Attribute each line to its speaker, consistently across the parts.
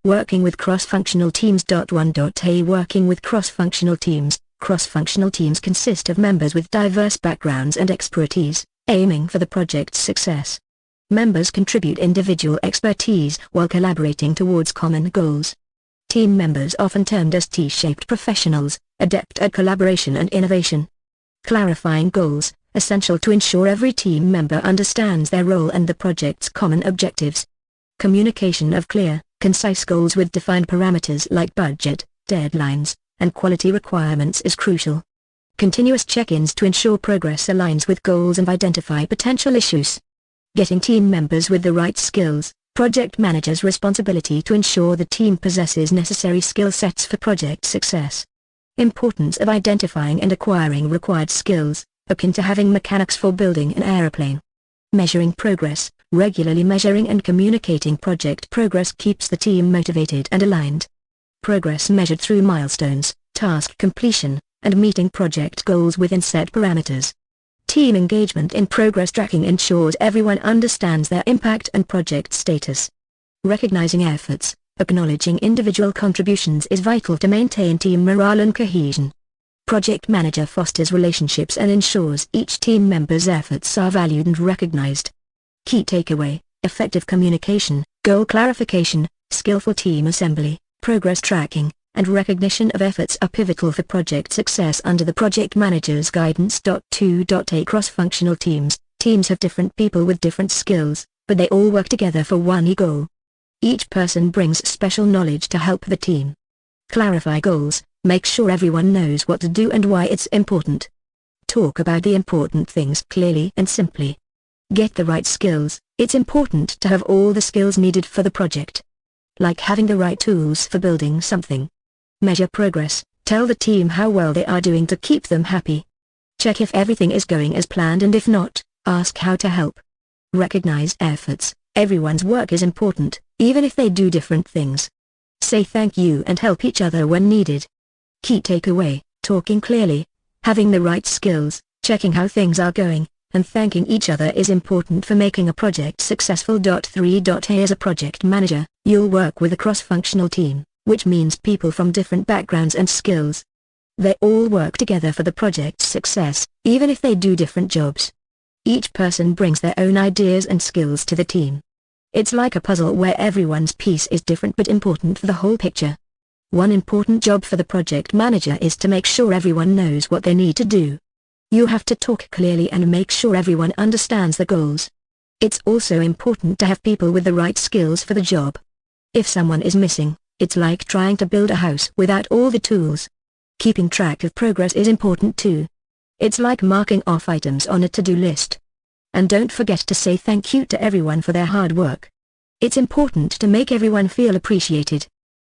Speaker 1: Working with cross-functional teams. 1. Working with cross-functional teams. Cross-functional teams consist of members with diverse backgrounds and expertise, aiming for the project's success. Members contribute individual expertise while collaborating towards common goals. Team members often termed as T-shaped professionals, adept at collaboration and innovation. Clarifying goals, essential to ensure every team member understands their role and the project's common objectives. Communication of clear, concise goals with defined parameters like budget, deadlines, and quality requirements is crucial. Continuous check-ins to ensure progress aligns with goals and identify potential issues. Getting team members with the right skills. Project manager's responsibility to ensure the team possesses necessary skill sets for project success. Importance of identifying and acquiring required skills, akin to having mechanics for building an aeroplane. Measuring progress. Regularly measuring and communicating project progress keeps the team motivated and aligned. Progress measured through milestones, task completion, and meeting project goals within set parameters. Team engagement in progress tracking ensures everyone understands their impact and project status. Recognizing efforts, acknowledging individual contributions is vital to maintain team morale and cohesion. Project manager fosters relationships and ensures each team member's efforts are valued and recognized. Key takeaway: effective communication, goal clarification, skillful team assembly, progress tracking, and recognition of efforts are pivotal for project success under the project manager's guidance. 2. Cross-functional teams. Teams have different people with different skills, but they all work together for one goal. Each person brings special knowledge to help the team. Clarify goals, make sure everyone knows what to do and why it's important. Talk about the important things clearly and simply. Get the right skills. It's important to have all the skills needed for the project. Like having the right tools for building something. Measure progress, tell the team how well they are doing to keep them happy. Check if everything is going as planned, and if not, ask how to help. Recognize efforts, everyone's work is important, even if they do different things. Say thank you and help each other when needed. Key takeaway: talking clearly, having the right skills, checking how things are going, and thanking each other is important for making a project successful. 3. As a project manager, you'll work with a cross-functional team, which means people from different backgrounds and skills. They all work together for the project's success, even if they do different jobs. Each person brings their own ideas and skills to the team. It's like a puzzle where everyone's piece is different but important for the whole picture. One important job for the project manager is to make sure everyone knows what they need to do. You have to talk clearly and make sure everyone understands the goals. It's also important to have people with the right skills for the job. If someone is missing, it's like trying to build a house without all the tools. Keeping track of progress is important too. It's like marking off items on a to-do list. And don't forget to say thank you to everyone for their hard work. It's important to make everyone feel appreciated.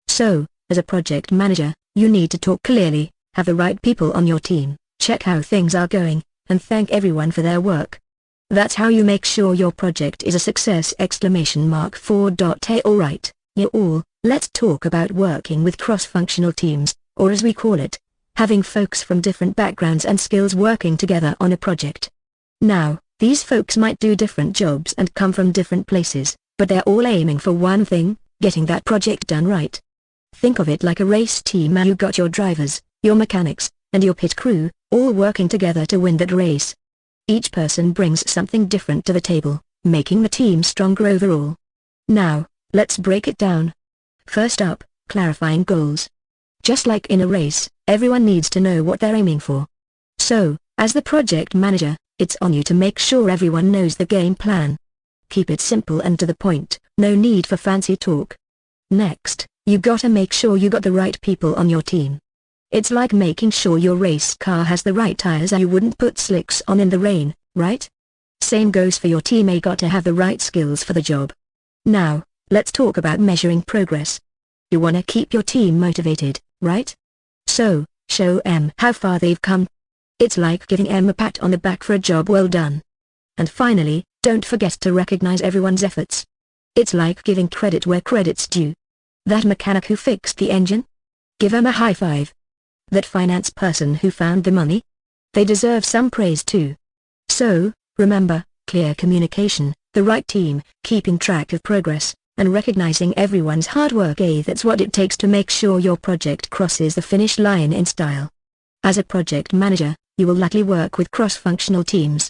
Speaker 1: So, as a project manager, you need to talk clearly, have the right people on your team, check how things are going, and thank everyone for their work. That's how you make sure your project is a success! 4. Alright, you all, let's talk about working with cross-functional teams, or as we call it, having folks from different backgrounds and skills working together on a project. Now, these folks might do different jobs and come from different places, but they're all aiming for one thing: getting that project done right. Think of it like a race team, and you got your drivers, your mechanics, and your pit crew, all working together to win that race. Each person brings something different to the table, making the team stronger overall. Now, let's break it down. First up, clarifying goals. Just like in a race, everyone needs to know what they're aiming for. So, as the project manager, it's on you to make sure everyone knows the game plan. Keep it simple and to the point, no need for fancy talk. Next, you gotta make sure you got the right people on your team. It's like making sure your race car has the right tires, and you wouldn't put slicks on in the rain, right? Same goes for your team, they got to have the right skills for the job. Now, let's talk about measuring progress. You wanna keep your team motivated, right? So, show them how far they've come. It's like giving them a pat on the back for a job well done. And finally, don't forget to recognize everyone's efforts. It's like giving credit where credit's due. That mechanic who fixed the engine? Give them a high five. That finance person who found the money? They deserve some praise too. So, remember, clear communication, the right team, keeping track of progress, and recognizing everyone's hard work. That's what it takes to make sure your project crosses the finish line in style. As a project manager, you will likely work with cross-functional teams.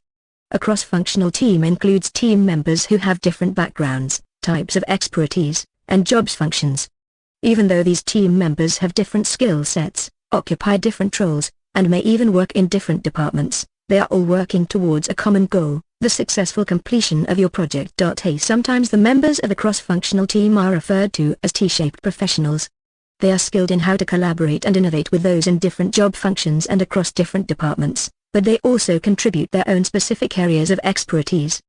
Speaker 1: A cross-functional team includes team members who have different backgrounds, types of expertise, and jobs functions. Even though these team members have different skill sets, occupy different roles, and may even work in different departments, they are all working towards a common goal, the successful completion of your project. Sometimes the members of a cross-functional team are referred to as T-shaped professionals. They are skilled in how to collaborate and innovate with those in different job functions and across different departments, but they also contribute their own specific areas of expertise.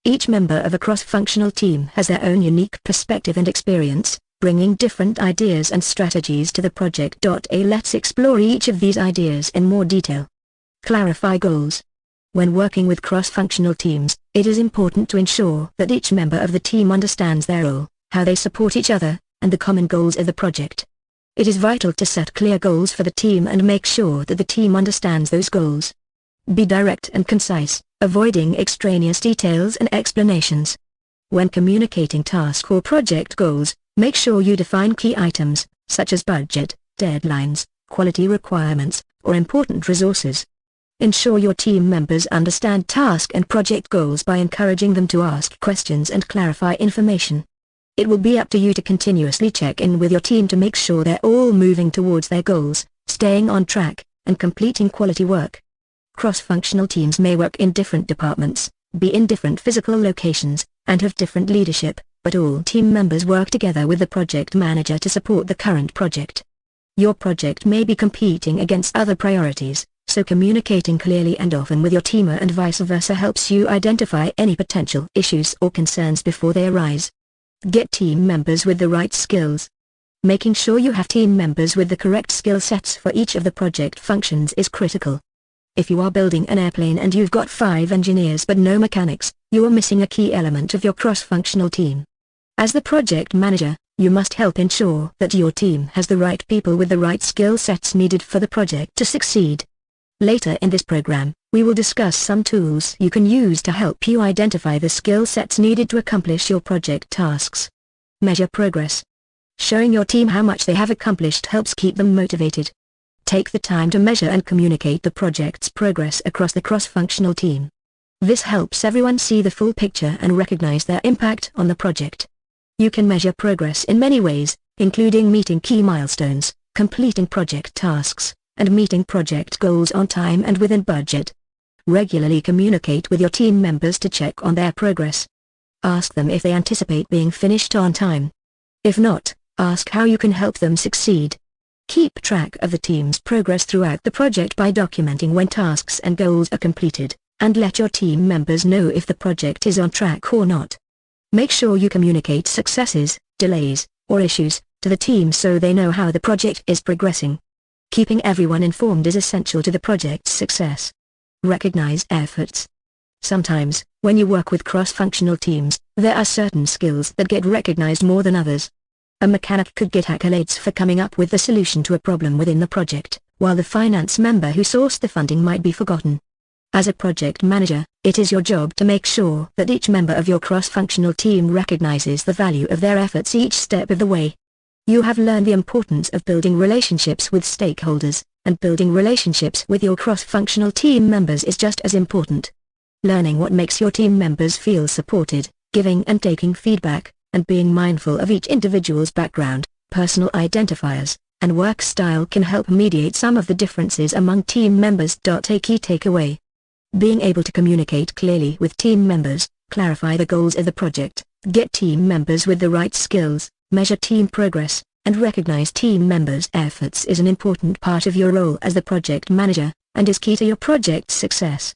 Speaker 1: Each member of a cross-functional team has their own unique perspective and experience, bringing different ideas and strategies to the project. Let's explore each of these ideas in more detail. Clarify goals. When working with cross-functional teams, it is important to ensure that each member of the team understands their role, how they support each other, and the common goals of the project. It is vital to set clear goals for the team and make sure that the team understands those goals. Be direct and concise, avoiding extraneous details and explanations. When communicating task or project goals, make sure you define key items, such as budget, deadlines, quality requirements, or important resources. Ensure your team members understand task and project goals by encouraging them to ask questions and clarify information. It will be up to you to continuously check in with your team to make sure they're all moving towards their goals, staying on track, and completing quality work. Cross-functional teams may work in different departments, be in different physical locations, and have different leadership, but all team members work together with the project manager to support the current project. Your project may be competing against other priorities, so communicating clearly and often with your team and vice versa helps you identify any potential issues or concerns before they arise. Get team members with the right skills. Making sure you have team members with the correct skill sets for each of the project functions is critical. If you are building an airplane and you've got 5 engineers but no mechanics, you are missing a key element of your cross-functional team. As the project manager, you must help ensure that your team has the right people with the right skill sets needed for the project to succeed. Later in this program, we will discuss some tools you can use to help you identify the skill sets needed to accomplish your project tasks. Measure progress. Showing your team how much they have accomplished helps keep them motivated. Take the time to measure and communicate the project's progress across the cross-functional team. This helps everyone see the full picture and recognize their impact on the project. You can measure progress in many ways, including meeting key milestones, completing project tasks, and meeting project goals on time and within budget. Regularly communicate with your team members to check on their progress. Ask them if they anticipate being finished on time. If not, ask how you can help them succeed. Keep track of the team's progress throughout the project by documenting when tasks and goals are completed, and let your team members know if the project is on track or not. Make sure you communicate successes, delays, or issues to the team so they know how the project is progressing. Keeping everyone informed is essential to the project's success. Recognize efforts. Sometimes, when you work with cross-functional teams, there are certain skills that get recognized more than others. A mechanic could get accolades for coming up with the solution to a problem within the project, while the finance member who sourced the funding might be forgotten. As a project manager, it is your job to make sure that each member of your cross-functional team recognizes the value of their efforts each step of the way. You have learned the importance of building relationships with stakeholders, and building relationships with your cross-functional team members is just as important. Learning what makes your team members feel supported, giving and taking feedback, and being mindful of each individual's background, personal identifiers, and work style can help mediate some of the differences among team members. A key takeaway. Being able to communicate clearly with team members, clarify the goals of the project, get team members with the right skills, measure team progress, and recognize team members' efforts is an important part of your role as the project manager, and is key to your project's success.